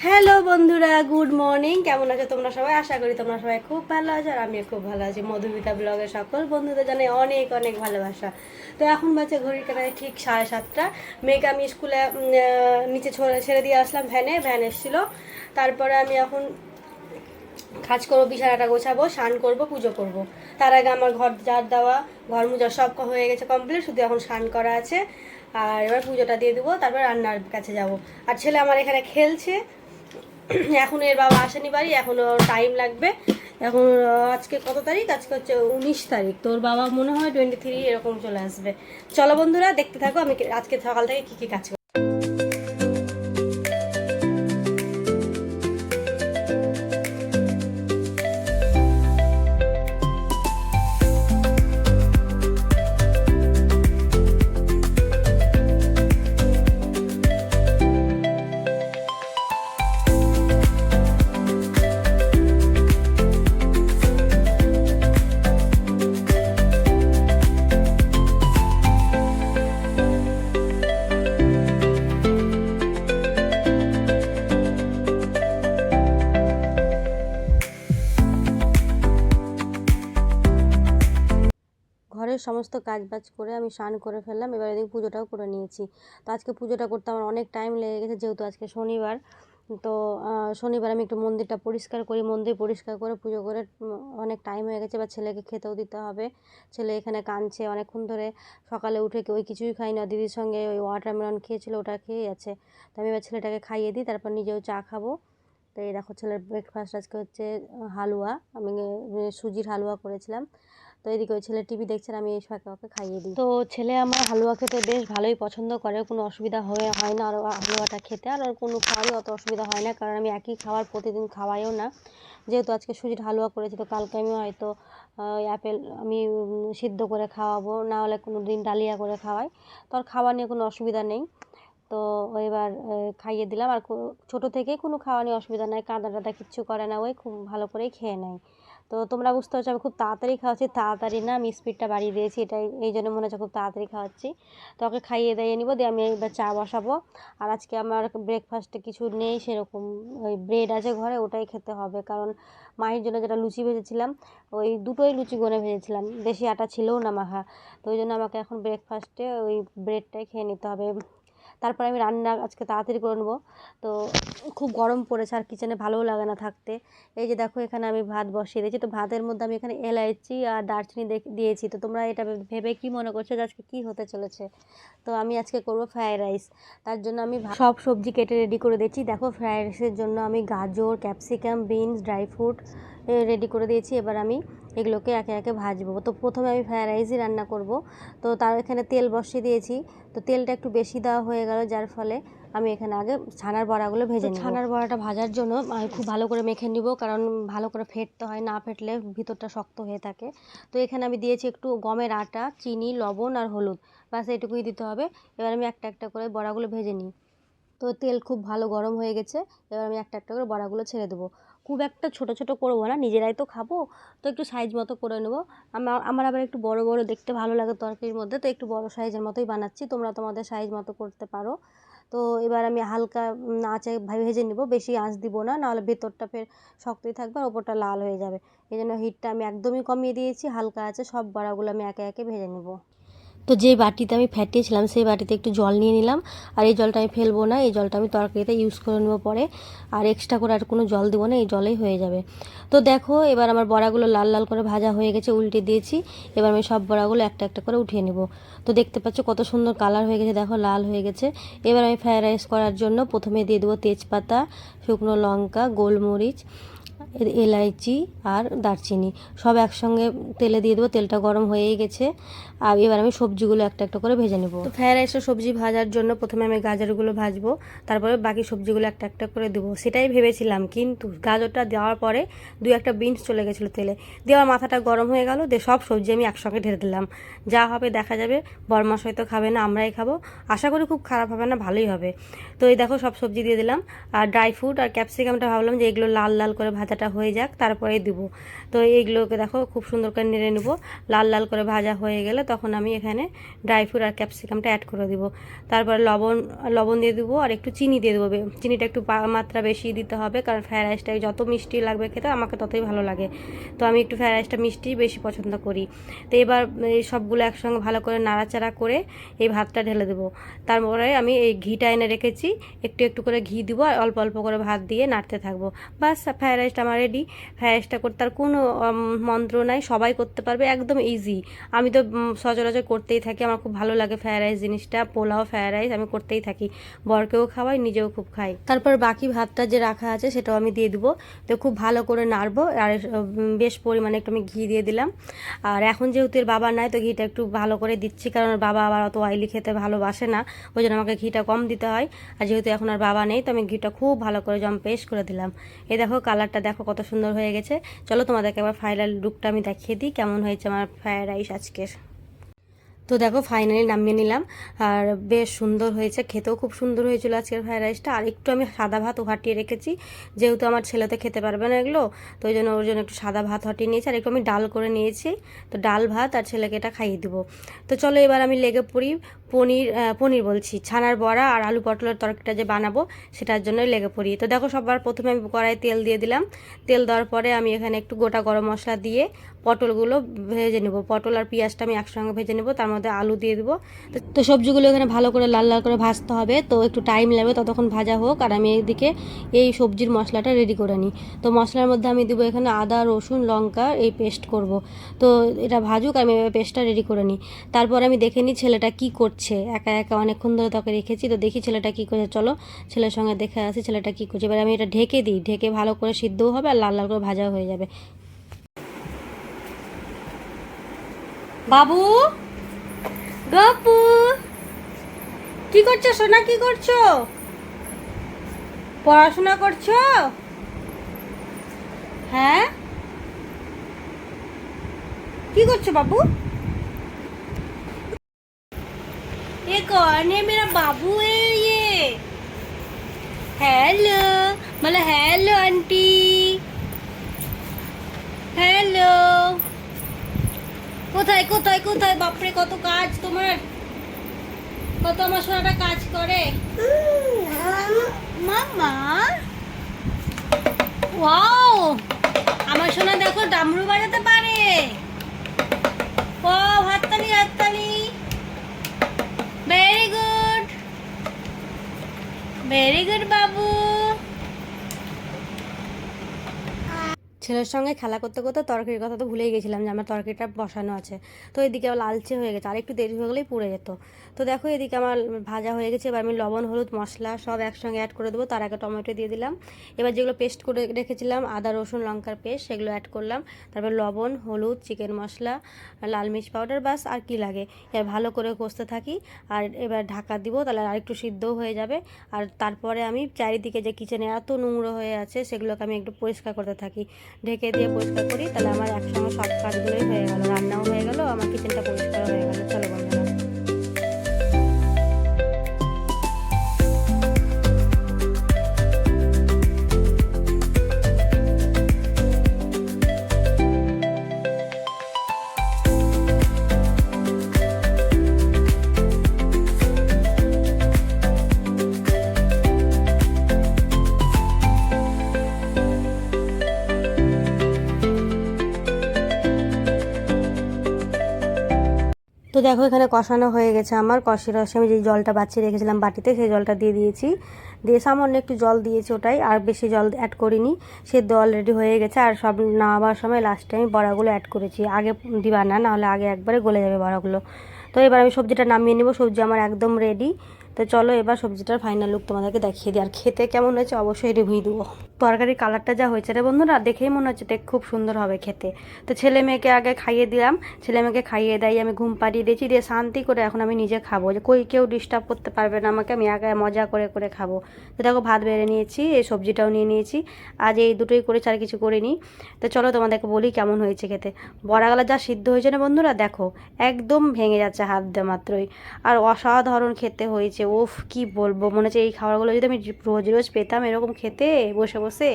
Hello বন্ধুরা, good morning. কেমন আছো তোমরা সবাই? আশা করি তোমরা সবাই খুব ভালো আছো আর আমিও খুব ভালো আছি। মধুমিতা ব্লগের সকল বন্ধুদের জানাই অনেক অনেক ভালোবাসা। তো এখন বাজে ঘড়ির কাটায় ঠিক 7:30। মেয়েকে আমি স্কুলে নিচে ছেড়ে দিয়ে আসলাম, ভ্যান এসেছিলো। তারপরে আমি এখন কাজ করবো, বিছানাটা গোছাবো, স্নান করবো, পুজো করব। তার আগে আমার ঘর ঝাড় দেওয়া, ঘর মোজা সব হয়ে গেছে কমপ্লিট, শুধু এখন স্নান করা আছে। আর এবার পুজোটা দিয়ে দেবো, তারপর রান্নার কাছে যাব। আর ছেলে আমার এখানে খেলছে। এখন এর বাবা আসেনি বাড়ি, এখনো টাইম লাগবে। এখন আজকে কত তারিখ? আজকে হচ্ছে 19 তারিখ। তোর বাবা মনে হয় 23 এরকম চলে আসবে। চলো বন্ধুরা, দেখতে থাকো আমি আজকে সকাল থেকে কী কী কাজ করি। ঘরের সমস্ত কাজবাজ করে আমি স্নান করে ফেললাম, এবার এদিকে পুজোটাও করে নিয়েছি। তো আজকে পুজোটা করতে আমার অনেক টাইম লেগে গেছে, যেহেতু আজকে শনিবার। তো শনিবার আমি একটু মন্দিরটা পরিষ্কার করি, মন্দির পরিষ্কার করে পুজো করে অনেক টাইম হয়ে গেছে। এবার ছেলেকে খেতেও দিতে হবে। ছেলে এখানে কাঁদছে অনেকক্ষণ ধরে, সকালে উঠে ওই কিছুই খাই না, দিদির সঙ্গে ওই ওয়াটারমেলন খেয়েছিল, ওটা খেয়েই আছে। তো আমি এবার ছেলেটাকে খাইয়ে দিই, তারপর নিজেও চা খাবো। তো এই দেখো ছেলের ব্রেকফাস্ট আজকে হচ্ছে হালুয়া। আমি সুজির হালুয়া করেছিলাম। তো এদিকে ওই ছেলে টিভি দেখছেন, আমি এই ফাঁকে ওকে খাইয়ে দিই। তো ছেলে আমার হালুয়া খেতে বেশ ভালোই পছন্দ করে, কোনো অসুবিধা হয় না। আর হালুয়াটা খেতে আর কোনো খাওয়ারই অত অসুবিধা হয় না, কারণ আমি একই খাবার প্রতিদিন খাওয়াইও না। যেহেতু আজকে সুজির হালুয়া করেছি, তো কালকে আমি হয়তো অ্যাপেল আমি সিদ্ধ করে খাওয়াবো, না হলে কোনো দিন ডালিয়া করে খাওয়াই। তো আর খাওয়া নিয়ে কোনো অসুবিধা নেই। তো এবার খাইয়ে দিলাম। আর ছোটো থেকেই কোনো খাওয়া নিয়ে অসুবিধা নাই, কাঁদা টাদা কিচ্ছু করে না, ওই খুব ভালো করেই খেয়ে নেয়। তো তোমরা বুঝতে পারছো আমি খুব তাড়াতাড়ি খাওয়াচ্ছি, তাড়াতাড়ি না, আমি স্পিডটা বাড়িয়ে দিয়েছি, এটাই এই জন্য মনে হচ্ছে খুব তাড়াতাড়ি খাওয়াচ্ছি। তো ওকে খাইয়ে দাইয়ে নিবো, দিয়ে আমি এবার চা বসাবো। আর আজকে আমার ব্রেকফাস্টে কিছু নেই সেরকম, ওই ব্রেড আছে ঘরে, ওটাই খেতে হবে। কারণ মায়ের জন্য যেটা লুচি ভেজেছিলাম, ওই দুটোই লুচি গনে ভেজেছিলাম, বেশি আটা ছিলও না মাখা। তো ওই জন্য আমাকে এখন ব্রেকফাস্টে ওই ব্রেডটাই খেয়ে নিতে হবে। তারপরে আমি রান্না আজকে তাড়াতাড়ি করে নেবো। তো খুব গরম পড়েছে আর কিচেনে ভালোও লাগে না থাকতে। এই যে দেখো এখানে আমি ভাত বসিয়ে দিয়েছি। তো ভাতের মধ্যে আমি এখানে এলাইচি আর দারচিনি দিয়েছি। তো তোমরা এটা ভেবে কি মনে করছো যে আজকে কী হতে চলেছে? তো আমি আজকে করব ফ্রায়েড রাইস। তার জন্য আমি সব সবজি কেটে রেডি করে দিয়েছি। দেখো ফ্রায়েড রাইসের জন্য আমি গাজর, capsicum, beans, dry fruit ready করে দিয়েছি। এবার আমি এগুলোকে একে একে ভাজবো। তো প্রথমে আমি ফ্রায়েড রাইসই রান্না করব। তো তার এখানে তেল বসিয়ে দিয়েছি। তো তেলটা একটু বেশি দেওয়া হয়ে গেল, যার ফলে আমি এখানে আগে ছানার বড়াগুলো ভেজে নিই। ছানার বড়াটা ভাজার জন্য আমি খুব ভালো করে মেখে নিব, কারণ ভালো করে ফেটতে হয়, না ফেটলে ভিতরটা শক্ত হয়ে থাকে। তো এখানে আমি দিয়েছি একটু গমের আটা, চিনি, লবণ আর হলুদ, বাস এটুকুই দিতে হবে। এবার আমি একটা একটা করে বড়াগুলো ভেজে নিই। তো তেল খুব ভালো গরম হয়ে গেছে, এবার আমি একটা একটা করে বড়াগুলো ছেড়ে দেবো। খুব একটা ছোট ছোট করবো না, নিজেরাই তো খাবো, তো একটু সাইজ মতো করে নেবো। আমার আবার একটু বড় বড় দেখতে ভালো লাগে তরকারির মধ্যে, তো একটু বড় সাইজের মতোই বানাচ্ছি, তোমরা তোমাদের সাইজ মতো করতে পারো। তো এবার আমি হালকা আঁচে ভেজে নেবো, বেশি আঁচ দিব না, নাহলে ভেতরটা ফের শক্তই থাকবে আর ওপরটা লাল হয়ে যাবে। এই জন্য হিটটা আমি একদমই কমিয়ে দিয়েছি, হালকা আছে সব বড়াগুলো আমি একে একে ভেজে নেবো। তো যে বাটিতে আমি ফেটিয়েছিলাম সেই বাটিতে একটু জল নিয়ে নিলাম। আর এই জলটা আমি ফেলবো না, এই জলটা আমি তরকারিতে ইউজ করে নেবো পরে। আর এক্সট্রা করে আর কোনো জল দেবো না, এই জলেই হয়ে যাবে। তো দেখো এবার আমার বড়াগুলো লাল লাল করে ভাজা হয়ে গেছে, উল্টে দিয়েছি। এবার আমি সব বড়াগুলো একটা একটা করে উঠিয়ে নেব। তো দেখতে পাচ্ছ কত সুন্দর কালার হয়ে গেছে, দেখো লাল হয়ে গেছে। এবার আমি ফ্রায়েড রাইস করার জন্য প্রথমে দিয়ে দেবো তেজপাতা, শুকনো লঙ্কা, গোলমরিচ, এলাইচি আর দারচিনি সব একসঙ্গে তেলে দিয়ে দেবো। তেলটা গরম হয়েই গেছে। আর এবার আমি সবজিগুলো একটা একটা করে ভেজে নেব। তো ফ্রায়েড রাইসের সবজি ভাজার জন্য প্রথমে আমি গাজরগুলো ভাজবো, তারপরে বাকি সবজিগুলো একটা একটা করে দেবো, সেটাই ভেবেছিলাম। কিন্তু গাজরটা দেওয়ার পরে দুই একটা বিনস চলে গেছিলো তেলে, দেওয়ার মাথাটা গরম হয়ে গেল, দিয়ে সব সবজি আমি একসঙ্গে ঢেলে দিলাম। যা হবে দেখা যাবে, বরমাস হয়তো খাবে না, আমরাই খাবো। আশা করি খুব খারাপ হবে না, ভালোই হবে। তো এই দেখো সব সবজি দিয়ে দিলাম। আর ড্রাই ফ্রুট আর ক্যাপসিকামটা ভাবলাম যে এগুলো লাল লাল করে ভাজা ভাজাটা হয়ে যাক, তারপরে দেবো। তো এইগুলোকে দেখো খুব সুন্দর করে নেড়ে নেবো। লাল লাল করে ভাজা হয়ে গেলে তখন আমি এখানে ড্রাই ফ্রুট আর ক্যাপসিকামটা অ্যাড করে দেবো। তারপরে লবণ দিয়ে দেবো আর একটু চিনি দিয়ে দেবো। চিনিটা একটু মাত্রা বেশি দিতে হবে, কারণ ফ্রায়েড রাইসটা যত মিষ্টি লাগবে খেতে আমাকে ততই ভালো লাগে। তো আমি একটু ফ্রায়েড রাইসটা মিষ্টি বেশি পছন্দ করি। তো এবার এই সবগুলো একসঙ্গে ভালো করে নাড়াচাড়া করে এই ভাতটা ঢেলে দেবো। তারপরে আমি এই ঘিটা এনে রেখেছি, একটু একটু করে ঘি দিব আর অল্প অল্প করে ভাত দিয়ে নাড়তে থাকবো। বাস, ফ্রায়েড রাইসটা আমার রেডি। ফ্রায়েড রাইসটা করতে আর কোনো মন্ত্র নাই, সবাই করতে পারবে, একদম ইজি। আমি তো সচরাচর করতেই থাকি, আমার খুব ভালো লাগে ফ্রায়েড রাইস জিনিসটা। পোলাও, ফ্রায়েড রাইস আমি করতেই থাকি, বরকেও খাওয়াই, নিজেও খুব খাই। তারপর বাকি ভাতটা যে রাখা আছে সেটাও আমি দিয়ে দিব। তো খুব ভালো করে নাড়বো আর বেশ পরিমাণে একটু আমি ঘি দিয়ে দিলাম। আর এখন যেহেতু এর বাবা নাই, তো ঘিটা একটু ভালো করে দিচ্ছি, কারণ বাবা আবার অত অয়েলি খেতে ভালোবাসে না, ওই জন্য আমাকে ঘিটা কম দিতে হয়। আর যেহেতু এখন আর বাবা নেই, তো আমি ঘিটা খুব ভালো করে পেস্ট করে দিলাম। এই দেখো কালারটা দেখো কত সুন্দর হয়ে গেছে। চলো তোমাদেরকে আবার ফাইনাল লুকটা আমি দেখিয়ে দিই কেমন হয়েছে আমার ফ্রায়েড রাইস আজকের। তো দেখো ফাইনালি নামিয়ে নিলাম, আর বেশ সুন্দর হয়েছে, খেতেও খুব সুন্দর হয়েছিল আজকের ফ্রায়েড রাইসটা। আর একটু আমি সাদা ভাত হটিয়ে রেখেছি, যেহেতু আমার ছেলে তো খেতে পারবে না এগুলো, তো ওই জন্য ওর জন্য একটু সাদা ভাত হটিয়ে নিয়েছি, আর একটু আমি ডাল করে নিয়েছি। তো ডাল ভাত আর ছেলেকে এটা খাইয়ে দিব। তো চলো এবার আমি লেগে পড়ি পনির বলছি, ছানার বড়া আর আলু পটলের তরকারিটা যে বানাবো সেটার জন্য লেগে পড়ি। তো দেখো সবার প্রথমে আমি কড়াইয়ে তেল দিয়ে দিলাম। তেল দেওয়ার পরে আমি এখানে একটু গোটা গরম মশলা দিয়ে পটলগুলো ভেজে নেব। পটল আর পেঁয়াজটা আমি একসঙ্গে ভেজে নেব, তার মধ্যে আলু দিয়ে দেবো। তো সবজিগুলো এখানে ভালো করে লাল লাল করে ভাজতে হবে, তো একটু টাইম লাগবে, ততক্ষণ ভাজা হোক। আর আমি এইদিকে এই সবজির মশলাটা রেডি করে নিই। তো মশলার মধ্যে আমি দেবো এখানে আদা, রসুন, লঙ্কা এই পেস্ট করব। তো এটা ভাজুক, আমি পেস্টটা রেডি করে নিই। তারপর আমি দেখে নিই ছেলেটা কি করছে। একা একা অনেকক্ষণ ধরে তোকে রেখেছি, তো দেখি ছেলেটা কি করছে। চলো ছেলের সঙ্গে দেখে আসি ছেলেটা কি করছে। এবার আমি এটা ঢেকে দিই, ঢেকে ভালো করে সিদ্ধও হবে আর লাল লাল করে ভাজাও হয়ে যাবে। বাবু, গপু, কি করছো সোনা? কি করছো? পড়াশোনা করছো? হ্যাঁ, কি করছো বাবু? ये कौन है? मेरा बाबू है ये। हेलो, मतलब हेलो आंटी, हेलो। কোথায় কোথায় কোথায়? বাপরে কত কাজ তোমার, কত আমার সোনাটা কাজ করে। মামা, ওয়াও, আমার সোনা দেখো ডামরু বাজাতে পারে। ও, হাততালি হাততালি, ভেরি গুড, ভেরি গুড বাবু। ছেলের সঙ্গে খেলা করতে করতে তরকারির কথা তো ভুলেই গেছিলাম যে আমার তরকারিটা বসানো আছে। তো এদিকে আবার লালচে হয়ে গেছে, আর একটু দেরি হয়ে গেলেই পুড়ে যেত। তো দেখো এদিকে আমার ভাজা হয়ে গেছে। এবার আমি লবণ, হলুদ, মশলা সব একসঙ্গে অ্যাড করে দেবো। তার আগে টমেটো দিয়ে দিলাম। এবার যেগুলো পেস্ট করে রেখেছিলাম আদা, রসুন, লঙ্কার পেস্ট, সেগুলো অ্যাড করলাম। তারপর লবণ, হলুদ, চিকেন মশলা, লাল মির্চ পাউডার, বাস আর কি লাগে। এবার ভালো করে কষতে থাকি, আর এবার ঢাকা দিব, তাহলে আর একটু সিদ্ধও হয়ে যাবে। আর তারপরে আমি চারিদিকে যে কিচেনে এত নোংরা হয়ে আছে সেগুলোকে আমি একটু পরিষ্কার করতে থাকি, ঢেকে দিয়ে পরিষ্কার করি। তাহলে আমার একসঙ্গে সব কাজগুলোই হয়ে গেল, রান্নাও হয়ে গেল, আমার কিচেনটা পরিষ্কার হয়ে গেল। চলো বন্ধুরা, তো দেখো এখানে কষানো হয়ে গেছে আমার। কষি রসে আমি যে জলটা বাঁচিয়ে রেখেছিলাম বাটিতে, সেই জলটা দিয়ে দিয়েছি। দিয়ে সামান্য একটু জল দিয়েছি, ওটাই, আর বেশি জল অ্যাড করিনি। সেদ্ধ অলরেডি হয়ে গেছে। আর সব নামাবার সময় লাস্টে আমি বড়াগুলো অ্যাড করেছি, আগে দিবা না, নাহলে আগে একবারে গলে যাবে বড়াগুলো। তো এবার আমি সবজিটা নামিয়ে নেব। সবজি আমার একদম রেডি। তো চলো এবার সবজিটার ফাইনাল লুক তোমাদেরকে দেখিয়ে দিই। আর খেতে কেমন হয়েছে অবশ্যই রিভিউ দেবো। তরকারির কালারটা যা হয়েছে রে বন্ধুরা, দেখেই মনে হচ্ছে এটা খুব সুন্দর হবে খেতে। তো ছেলে মেয়েকে আগে খাইয়ে দিলাম, ছেলে মেয়েকে খাইয়ে দেয়, আমি ঘুম পাড়িয়ে দিয়েছি, দিয়ে শান্তি করে এখন আমি নিজে খাবো, যে কেউ ডিস্টার্ব করতে পারবে না আমাকে, আমি আগে মজা করে করে খাবো। তো দেখো ভাত বেড়ে নিয়েছি, এই সবজিটাও নিয়ে নিয়েছি। আজ এই দুটোই করেছি, আর কিছু করিনি। তো চলো তোমাদেরকে বলি কেমন হয়েছে খেতে। বড়াগুলো যা সিদ্ধ হয়েছে না বন্ধুরা, দেখো একদম ভেঙে যাচ্ছে হাত দেওয়া মাত্রই, আর অসাধারণ খেতে হয়েছে। ওফ কি বলবো, মনে হচ্ছে এই খাবারগুলো যদি আমি রোজ রোজ পেতাম এরকম খেতে বসে বসে,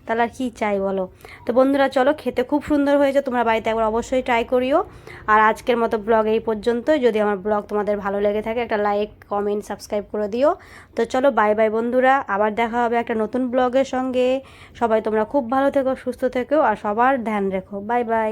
তাহলে আর কী চাই বলো। তো বন্ধুরা চলো, খেতে খুব সুন্দর হয়েছে, তোমরা বাড়িতে একবার অবশ্যই ট্রাই করিও। আর আজকের মতো ব্লগ এই পর্যন্তই। যদি আমার ব্লগ তোমাদের ভালো লেগে থাকে একটা লাইক কমেন্ট সাবস্ক্রাইব করে দিও। তো চলো বাই বাই বন্ধুরা, আবার দেখা হবে একটা নতুন ব্লগের সঙ্গে। সবাই তোমরা খুব ভালো থেকো, সুস্থ থেকো, আর সবার ধ্যান রেখো। Bye bye.